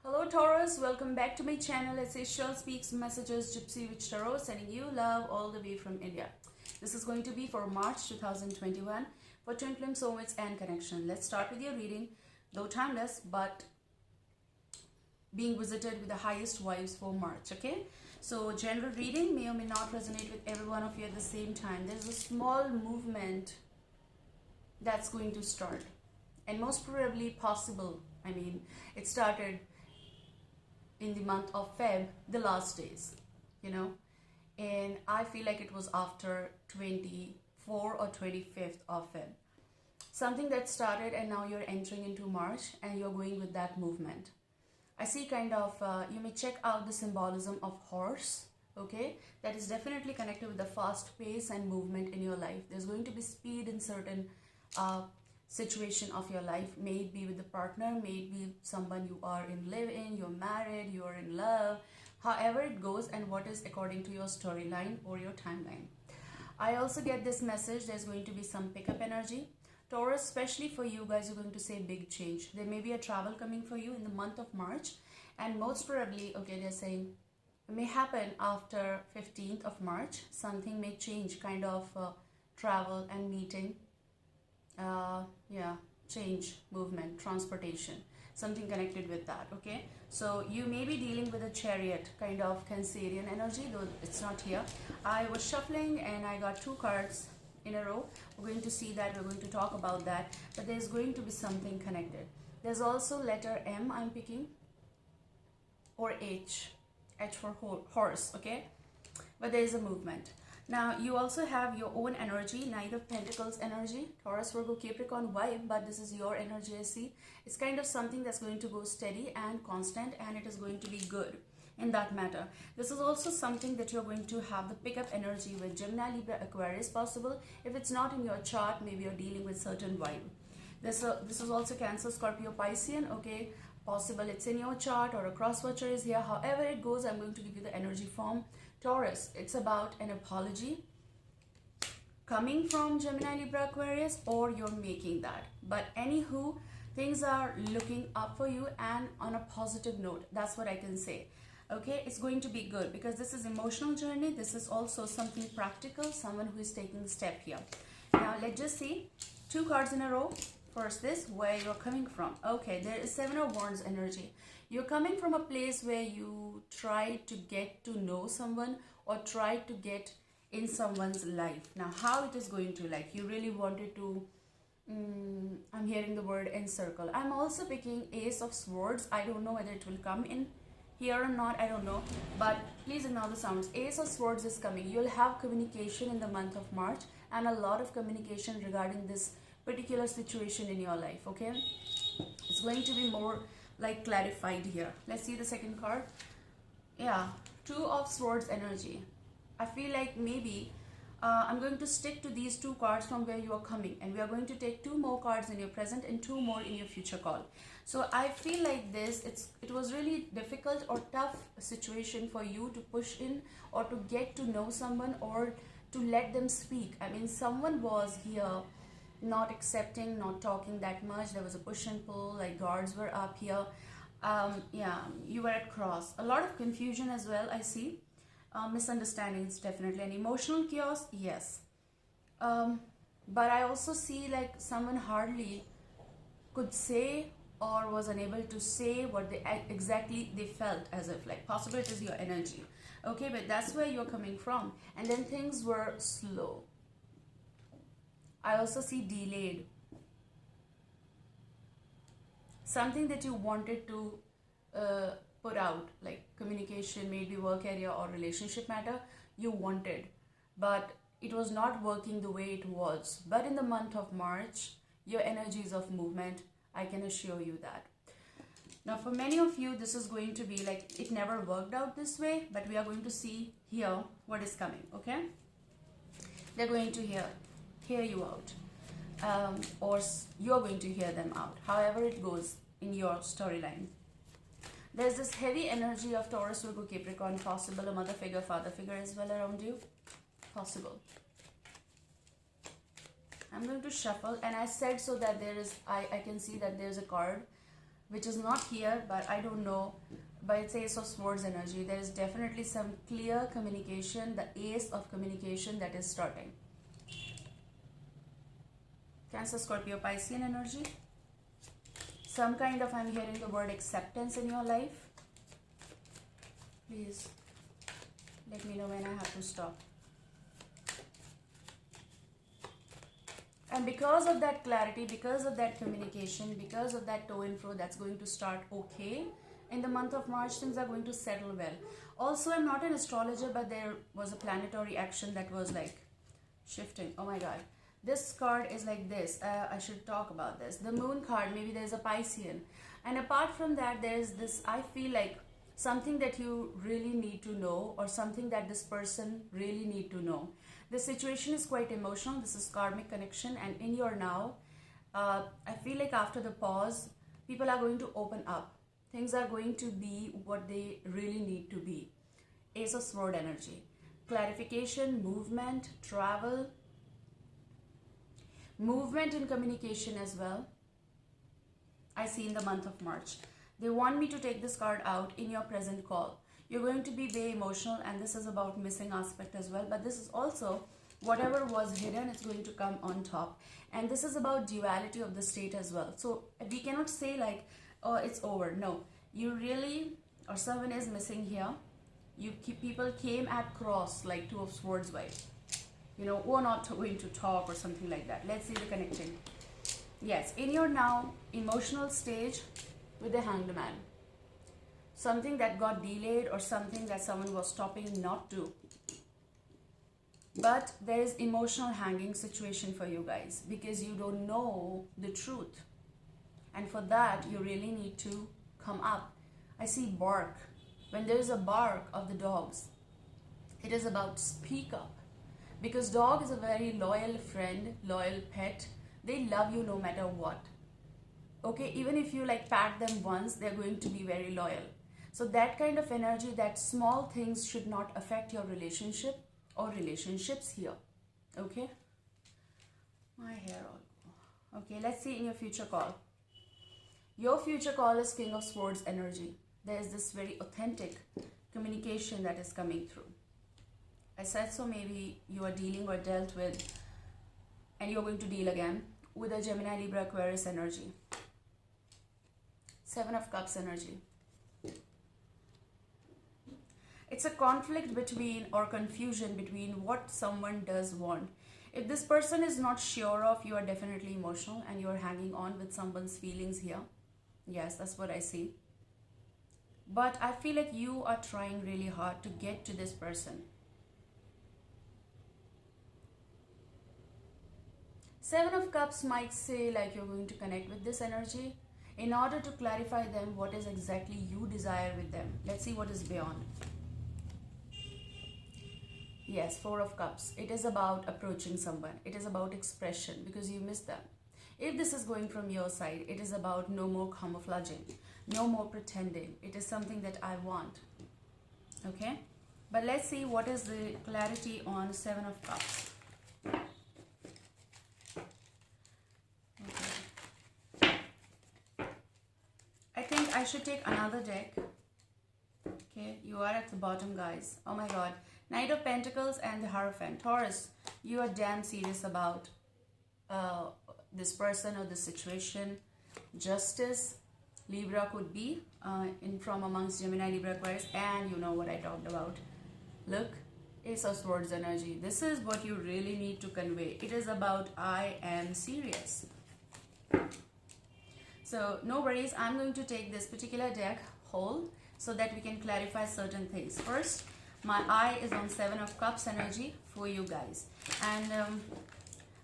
Hello Taurus, welcome back to my channel. It's Ishal Speaks Messages Gypsy Witch Tarot, sending you love all the way from India. This is going to be for March 2021 for Twin Flame Soulmates and Connection. Let's start with your reading, though timeless, but being visited with the highest vibes for March, okay? So general reading may or may not resonate with every one of you at the same time. There's a small movement that's going to start, and most probably possible. It started in the month of Feb, the last days, and I feel like it was after 24 or 25th of Feb. Something that started and now you're entering into March and you're going with that movement. I see you may check out the symbolism of horse, okay? That is definitely connected with the fast pace and movement in your life. There's going to be speed in certain situation of your life, may it be with the partner, may it be someone you are in live-in, you're married, you're in love, however it goes and what is according to your storyline or your timeline. I also get this message, there's going to be some pickup energy. Taurus, especially for you guys, you're going to say big change. There may be a travel coming for you in the month of March, and most probably, okay, they're saying it may happen after 15th of March. Something may change, travel and meeting. Change, movement, transportation, something connected with that, okay? So you may be dealing with a chariot, kind of Cancerian energy, though it's not here. I was shuffling and I got two cards in a row. We're going to see that, we're going to talk about that, but there's going to be something connected. There's also letter M I'm picking, or H for horse, okay? But there is a movement. Now, you also have your own energy, Knight of Pentacles energy, Taurus, Virgo, Capricorn vibe, but this is your energy, I see. It's kind of something that's going to go steady and constant, and it is going to be good in that matter. This is also something that you're going to have the pickup energy with Gemini, Libra, Aquarius possible. If it's not in your chart, maybe you're dealing with certain vibe. This is also Cancer, Scorpio, Piscean, okay? Possible it's in your chart or a cross watcher is here. However it goes, I'm going to give you the energy form. Taurus, it's about an apology coming from Gemini, Libra, Aquarius, or you're making that. But anywho, things are looking up for you and on a positive note. That's what I can say. Okay, it's going to be good because this is emotional journey. This is also something practical, someone who is taking the step here. Now, let's just see. Two cards in a row. First, this, where you're coming from. Okay, there is Seven of Wands energy. You're coming from a place where you try to get to know someone or try to get in someone's life. Now, how it is going to, you really wanted to, I'm hearing the word encircle. I'm also picking Ace of Swords. I don't know whether it will come in here or not, I don't know. But please ignore the sounds. Ace of Swords is coming. You'll have communication in the month of March and a lot of communication regarding this particular situation in your life, okay? It's going to be more clarified here. Let's see the second card. Yeah, Two of Swords energy. I feel like maybe I'm going to stick to these two cards from where you are coming, and we are going to take two more cards in your present and two more in your future call. So I feel like it was really difficult or tough situation for you to push in or to get to know someone or to let them speak. Someone was here not accepting, not talking that much. There was a push and pull, guards were up here. You were at cross. A lot of confusion as well, I see. Misunderstandings, definitely. And emotional chaos, yes. But I also see someone hardly could say or was unable to say what exactly they felt, as if possibly it is your energy. Okay, but that's where you're coming from. And then things were slow. I also see delayed. Something that you wanted to put out, communication, maybe work area or relationship matter, you wanted, but it was not working the way it was. But in the month of March, your energy is of movement. I can assure you that. Now, for many of you, this is going to be it never worked out this way, but we are going to see here what is coming, okay? They're going to hear you out, or you're going to hear them out, however it goes in your storyline. There's this heavy energy of Taurus, Virgo, Capricorn, possible a mother figure, father figure as well around you, possible. I'm going to shuffle, and I said so that I can see that there's a card which is not here, but I don't know. But it's Ace of Swords energy. There is definitely some clear communication, the ace of communication that is starting. Cancer, Scorpio, Piscean energy. Some kind of, I'm hearing the word acceptance in your life. Please let me know when I have to stop. And because of that clarity, because of that communication, because of that to and fro that's going to start okay, in the month of March, things are going to settle well. Also, I'm not an astrologer, but there was a planetary action that was like shifting. Oh my God. This card is like this. I should talk about this. The moon card, maybe there's a Piscean. And apart from that, there's this, I feel like something that you really need to know, or something that this person really need to know. The situation is quite emotional. This is karmic connection. And in your now, I feel like after the pause, people are going to open up. Things are going to be what they really need to be. Ace of Sword energy. Clarification, movement, travel, movement and communication as well. I see in the month of March. They want me to take this card out in your present call. You're going to be very emotional, and this is about missing aspect as well. But this is also whatever was hidden, it's going to come on top. And this is about duality of the state as well. So we cannot say like, oh, it's over. No, you really, or someone is missing here. People came at cross like Two of Swords vibe. You know, we're not going to talk or something like that. Let's see the connecting. Yes, in your now emotional stage with the Hanged Man. Something that got delayed, or something that someone was stopping not to. But there is emotional hanging situation for you guys, because you don't know the truth. And for that, you really need to come up. I see bark. When there is a bark of the dogs, it is about speak up. Because dog is a very loyal friend, loyal pet. They love you no matter what. Okay, even if you like pat them once, they're going to be very loyal. So that kind of energy, that small things should not affect your relationship or relationships here. Okay? My hair all. Okay, let's see in your future call. Your future call is King of Swords energy. There is this very authentic communication that is coming through. I said so, maybe you are dealing or dealt with, and you're going to deal again with a Gemini, Libra, Aquarius energy. Seven of Cups energy. It's a conflict between, or confusion between, what someone does want. If this person is not sure of, you are definitely emotional and you are hanging on with someone's feelings here. Yes, that's what I see. But I feel like you are trying really hard to get to this person. Seven of Cups might say like you're going to connect with this energy in order to clarify them what is exactly you desire with them. Let's see what is beyond. Yes, Four of Cups. It is about approaching someone. It is about expression because you miss them. If this is going from your side, it is about no more camouflaging, no more pretending. It is something that I want. Okay? But let's see what is the clarity on Seven of Cups. Okay. I think I should take another deck. Okay, you are at the bottom, guys. Oh my God. Knight of Pentacles and the Hierophant. Taurus, you are damn serious about this person or this situation. Justice. Libra could be from amongst Gemini, Libra, Aquarius, and you know what I talked about. Look, Ace of Swords energy. This is what you really need to convey. It is about I am serious. So no worries, I'm going to take this particular deck whole so that we can clarify certain things. First, my eye is on Seven of Cups energy for you guys. And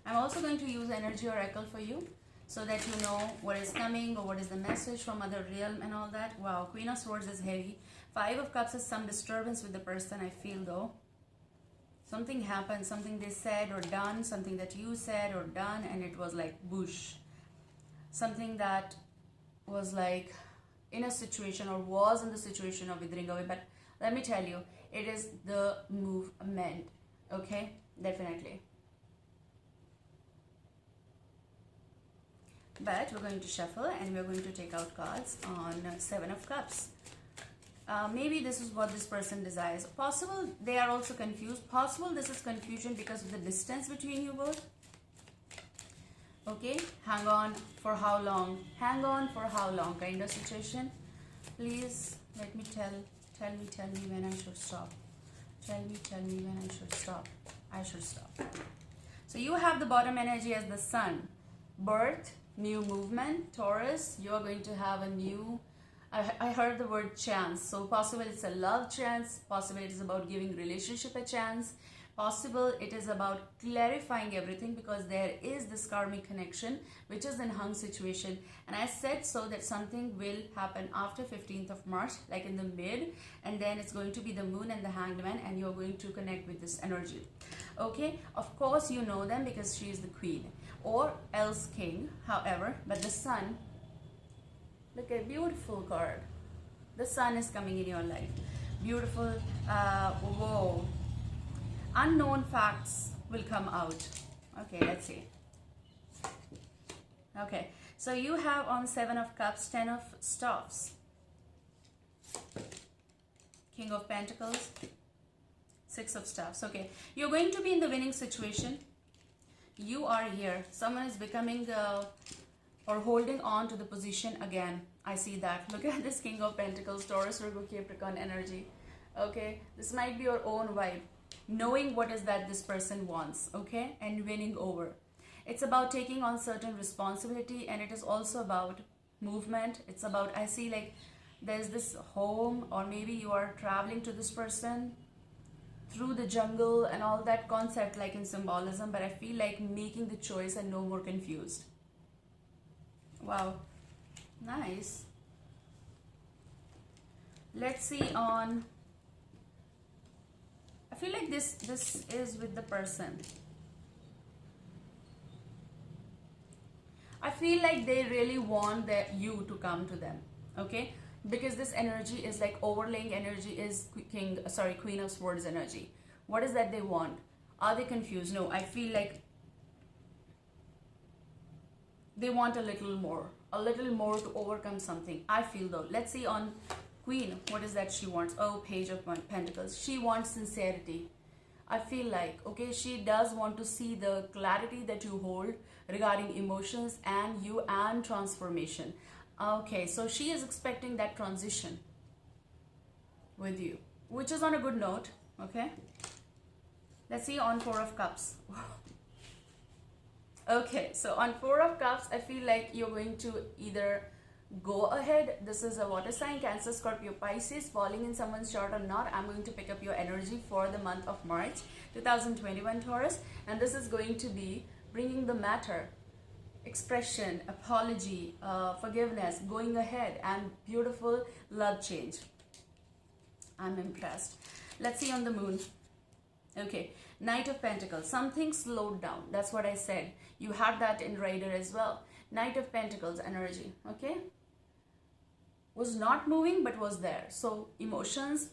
I'm also going to use Energy Oracle for you so that you know what is coming or what is the message from other realm and all that. Wow, Queen of Swords is heavy. Five of Cups is some disturbance with the person, I feel though. Something happened, something they said or done, something that you said or done, and it was like whoosh. Something that was like in a situation or was in the situation of withering away. But let me tell you, it is the movement. Okay, definitely. but we're going to shuffle and we're going to take out cards on Seven of Cups. Maybe this is what this person desires. Possible they are also confused. Possible this is confusion because of the distance between you both. Okay, hang on for how long? Hang on for how long kind of situation. Please let me tell me when I should stop. Tell me when I should stop. I should stop. So you have the bottom energy as the sun. Birth, new movement, Taurus. You are going to have a new, I heard the word chance. So possible it's a love chance. Possible it is about giving relationship a chance. Possible it is about clarifying everything because there is this karmic connection which is in hung situation, and I said so that something will happen after 15th of March, like in the mid, and then it's going to be the moon and the hanged man, and you're going to connect with this energy. Okay, of course you know them because she is the queen or else king. However, but the sun, look at beautiful card. The sun is coming in your life. Beautiful. Whoa. Unknown facts will come out. Okay, let's see. Okay, so you have on Seven of Cups, Ten of Staffs, King of Pentacles, Six of Staffs. Okay, you're going to be in the winning situation. You are here. Someone is becoming or holding on to the position again. I see that. Look at this King of Pentacles, Taurus, Virgo, Capricorn energy. Okay, this might be your own vibe. Knowing what is that this person wants, okay, and winning over. It's about taking on certain responsibility, and it is also about movement. It's about, I see like there's this home, or maybe you are traveling to this person through the jungle and all that concept like in symbolism, but I feel like making the choice and no more confused. Wow, nice. Let's see on, I feel like this is with the person. I feel like they really want you to come to them, okay? Because this energy is like overlaying energy is Queen of Swords energy. What is that they want? Are they confused? No, I feel like they want a little more to overcome something. I feel though. Let's see on Queen, what is that she wants? Oh, Page of Pentacles. She wants sincerity. I feel like, okay, she does want to see the clarity that you hold regarding emotions and you and transformation. Okay, so she is expecting that transition with you, which is on a good note, okay? Let's see on Four of Cups. Okay, so on Four of Cups, I feel like you're going to either go ahead. This is a water sign, Cancer, Scorpio, Pisces, falling in someone's chart or not. I'm going to pick up your energy for the month of March 2021, Taurus, and this is going to be bringing the matter, expression, apology, forgiveness, going ahead, and beautiful love change. I'm impressed. Let's see on the moon. Okay, Knight of Pentacles. Something slowed down. That's what I said. You had that in Rider as well. Knight of Pentacles energy, okay? Was not moving but was there. So emotions,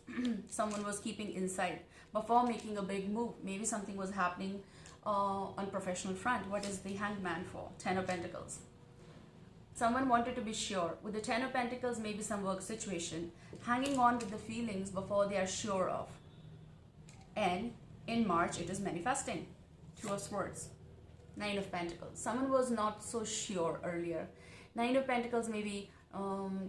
someone was keeping inside before making a big move. Maybe something was happening on professional front. What is the Hanged Man for? Ten of Pentacles. Someone wanted to be sure. With the Ten of Pentacles, maybe some work situation. Hanging on with the feelings before they are sure of. And in March, it is manifesting. Two of Swords. Nine of Pentacles. Someone was not so sure earlier. Nine of Pentacles, maybe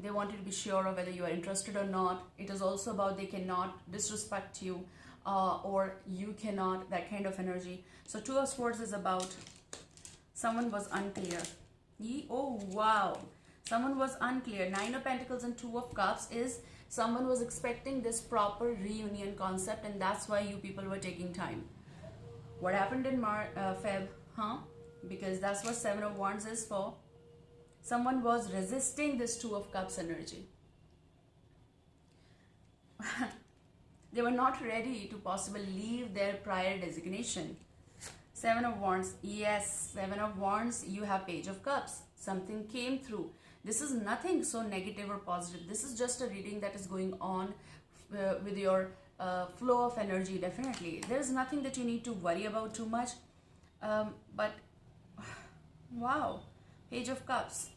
they wanted to be sure of whether you are interested or not. It is also about they cannot disrespect you or you cannot, that kind of energy. So Two of Swords is about someone was unclear. Oh, wow. Someone was unclear. Nine of Pentacles and Two of Cups is someone was expecting this proper reunion concept, and that's why you people were taking time. What happened in Feb? Huh? Because that's what Seven of Wands is for. Someone was resisting this Two of Cups energy. They were not ready to possibly leave their prior designation. Seven of Wands. Yes, Seven of Wands. You have Page of Cups. Something came through. This is nothing so negative or positive. This is just a reading that is going on with your flow of energy, definitely. There's nothing that you need to worry about too much. But wow, Page of Cups.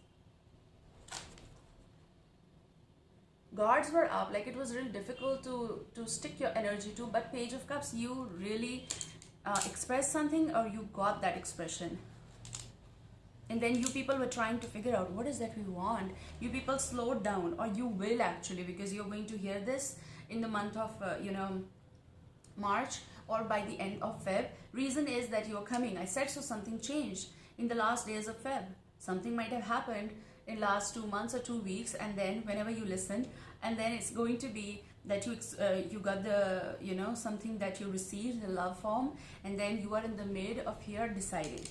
Guards were up, like it was really difficult to stick your energy to, but Page of Cups, you really expressed something, or you got that expression. And then you people were trying to figure out what is that we want. You people slowed down, or you will actually, because you're going to hear this in the month of March, or by the end of Feb. Reason is that you're coming. I said so, something changed in the last days of Feb. Something might have happened in last 2 months or 2 weeks, and then whenever you listen, and then it's going to be that you got the something that you received, the love form, and then you are in the mid of here deciding.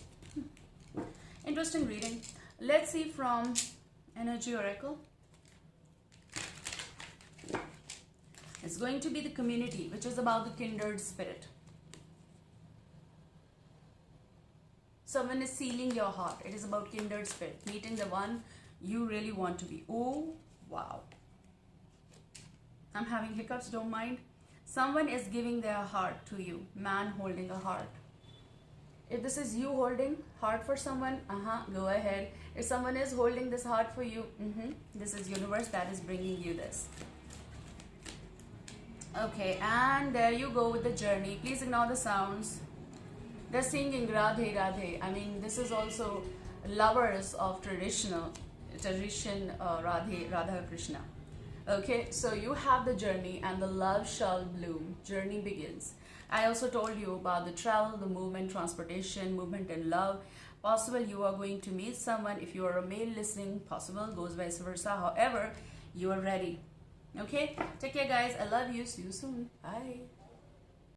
Interesting reading. Let's see from Energy Oracle. It's going to be the community, which is about the kindred spirit. Someone is sealing your heart. It is about kindred spirit, meeting the one you really want to be. Oh, wow. I'm having hiccups, don't mind. Someone is giving their heart to you. Man holding a heart. If this is you holding heart for someone, go ahead. If someone is holding this heart for you, this is universe that is bringing you this. Okay, and there you go with the journey. Please ignore the sounds. They're singing Radhe Radhe. I mean, this is also lovers of tradition, Radha Krishna. Okay, so you have the journey, and the love shall bloom. Journey begins. I also told you about the travel, the movement, transportation, movement and love. Possible you are going to meet someone. If you are a male listening, possible, goes vice versa. However, you are ready. Okay, take care guys. I love you. See you soon. Bye.